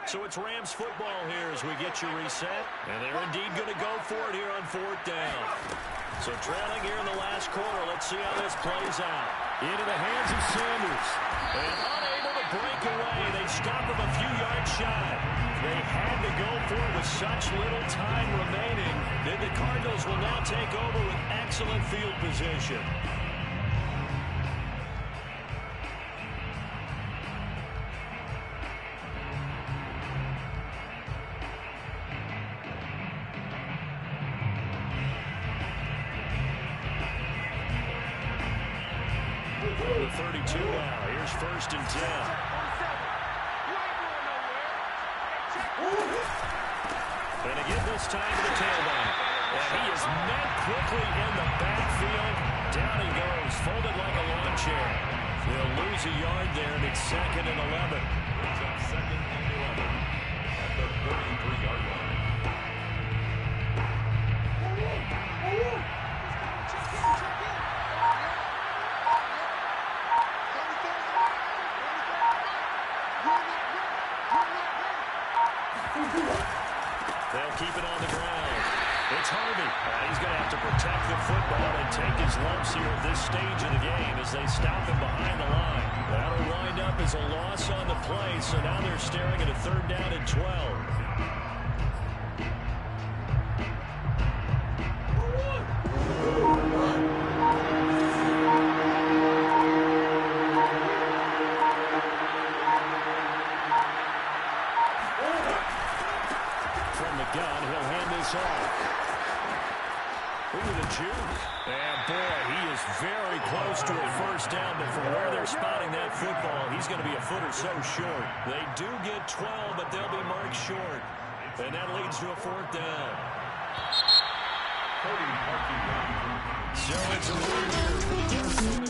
So it's Rams football here as we get you reset. And they're indeed going to go for it here on 4th down. So trailing here in the last quarter. Let's see how this plays out. Into the hands of Sanders. And unable to break away. They stop him a few yards shy. They had to go for it with such little time remaining that the Cardinals will now take over with excellent field position. The 32 now. Here's 1st and 10. And again this time to the tailback. And he is met quickly in the backfield. Down he goes, folded like a lawn chair. They'll lose a yard there, and it's 2nd and 11. It's up 2nd and 11 at the 33-yard line. They'll keep it on the ground. It's Harvey. He's going to have to protect the football and take his lumps here at this stage of the game as they stop him behind the line. That'll wind up as a loss on the play, so now they're staring at a 3rd down and 12. Gun, he'll hand this off. Look at the juke. And boy, he is very close to a 1st down, but from where they're spotting that football, he's going to be a foot or so short. They do get 12, but they'll be marked short. And that leads to a 4th down. So it's a 1 here for the Arizona